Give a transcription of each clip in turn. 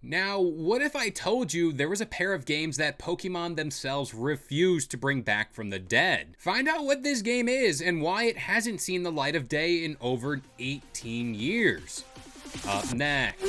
Now, what if I told you there was a pair of games that Pokemon themselves refused to bring back from the dead? Find out what this game is and why it hasn't seen the light of day in over 18 years. Up next.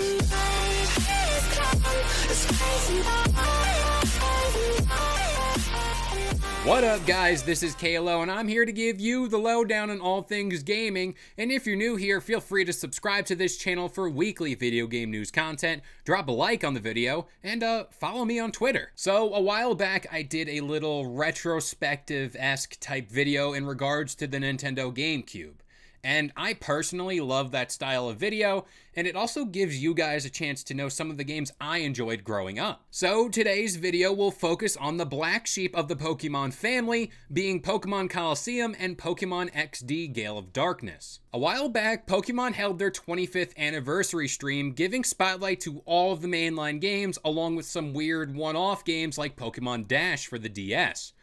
What up guys, this is Kalo and I'm here to give you the lowdown on all things gaming, and if you're new here, feel free to subscribe to this channel for weekly video game news content, drop a like on the video, and follow me on Twitter. So a while back I did a little retrospective-esque type video in regards to the Nintendo GameCube. And I personally love that style of video, and it also gives you guys a chance to know some of the games I enjoyed growing up. So today's video will focus on the black sheep of the Pokemon family, being Pokemon Colosseum and Pokemon XD Gale of Darkness. A while back, Pokemon held their 25th anniversary stream, giving spotlight to all of the mainline games, along with some weird one-off games like Pokemon Dash for the DS.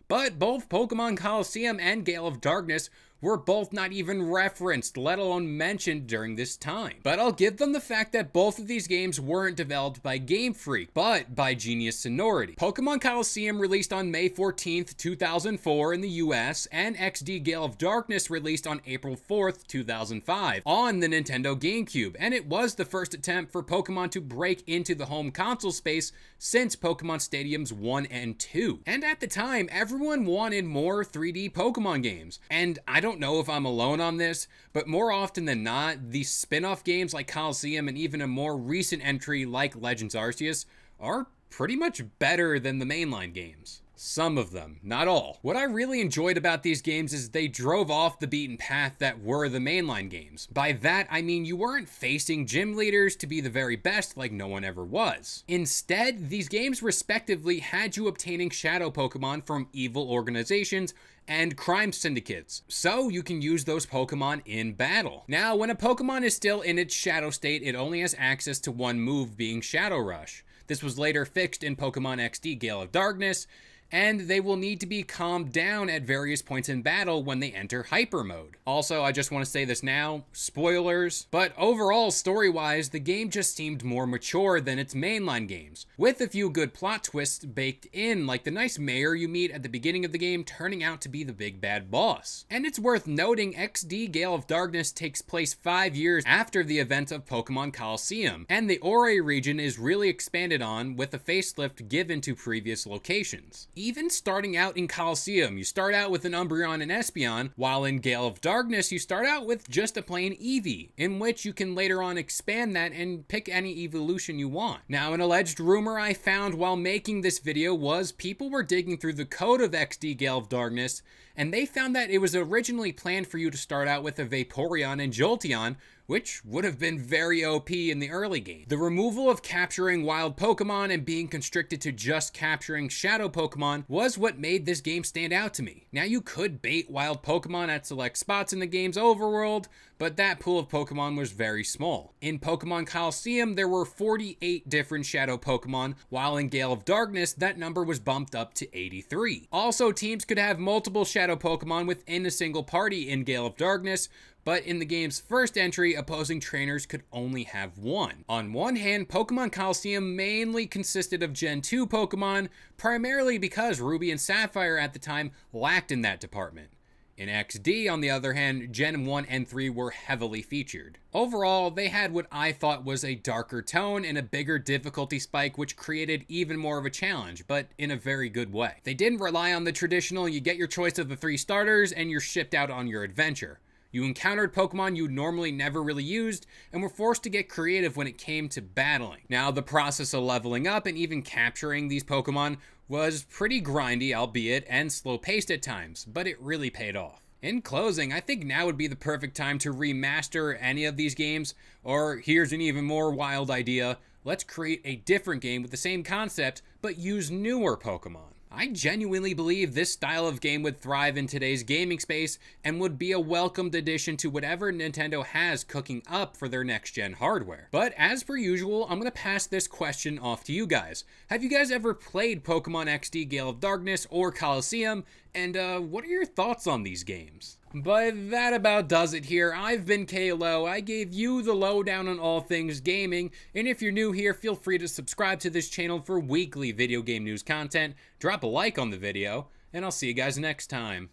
But both Pokemon Colosseum and Gale of Darkness were both not even referenced, let alone mentioned during this time. But I'll give them the fact that both of these games weren't developed by Game Freak, but by Genius Sonority. Pokemon Colosseum released on May 14th, 2004 in the US, and XD Gale of Darkness released on April 4th, 2005 on the Nintendo GameCube, and it was the first attempt for Pokemon to break into the home console space since Pokemon Stadiums 1 and 2. And at the time, everyone wanted more 3D Pokemon games, and I don't know if I'm alone on this, but more often than not, these spin-off games like Colosseum and even a more recent entry like Legends Arceus are pretty much better than the mainline games. Some of them, not all. What I really enjoyed about these games is they drove off the beaten path that were the mainline games. By that, I mean you weren't facing gym leaders to be the very best like no one ever was. Instead, these games respectively had you obtaining shadow Pokemon from evil organizations and crime syndicates, so you can use those Pokemon in battle. Now, when a Pokemon is still in its shadow state, it only has access to one move, being Shadow Rush. This was later fixed in Pokemon XD Gale of Darkness, and they will need to be calmed down at various points in battle when they enter Hyper Mode. Also, I just want to say this now, spoilers, but overall, story-wise, the game just seemed more mature than its mainline games, with a few good plot twists baked in, like the nice mayor you meet at the beginning of the game turning out to be the big bad boss. And it's worth noting, XD Gale of Darkness takes place 5 years after the event of Pokemon Colosseum, and the Ore region is really expanded on with a facelift given to previous locations. Even starting out in Colosseum, you start out with an Umbreon and Espeon, while in Gale of Darkness, you start out with just a plain Eevee, in which you can later on expand that and pick any evolution you want. Now, an alleged rumor I found while making this video was people were digging through the code of XD Gale of Darkness, and they found that it was originally planned for you to start out with a Vaporeon and Jolteon, which would have been very OP in the early game. The removal of capturing wild Pokemon and being constricted to just capturing shadow Pokemon was what made this game stand out to me. Now, you could bait wild Pokemon at select spots in the game's overworld, but that pool of Pokemon was very small. In Pokemon Colosseum, there were 48 different shadow Pokemon, while in Gale of Darkness, that number was bumped up to 83. Also, teams could have multiple shadow Pokemon within a single party in Gale of Darkness, but in the game's first entry, opposing trainers could only have one. On one hand, Pokemon Colosseum mainly consisted of Gen 2 Pokemon, primarily because Ruby and Sapphire at the time lacked in that department. In XD, on the other hand, Gen 1 and 3 were heavily featured. Overall, they had what I thought was a darker tone and a bigger difficulty spike, which created even more of a challenge, but in a very good way. They didn't rely on the traditional, you get your choice of the 3 starters and you're shipped out on your adventure. You encountered Pokemon you normally never really used, and were forced to get creative when it came to battling. Now, the process of leveling up and even capturing these Pokemon was pretty grindy, albeit, and slow-paced at times, but it really paid off. In closing, I think now would be the perfect time to remaster any of these games, or here's an even more wild idea, let's create a different game with the same concept, but use newer Pokemon. I genuinely believe this style of game would thrive in today's gaming space and would be a welcomed addition to whatever Nintendo has cooking up for their next-gen hardware. But as per usual, I'm going to pass this question off to you guys. Have you guys ever played Pokemon XD Gale of Darkness or Colosseum? And what are your thoughts on these games? But that about does it here. I've been KLO. I gave you the lowdown on all things gaming, and if you're new here, feel free to subscribe to this channel for weekly video game news content, drop a like on the video, and I'll see you guys next time.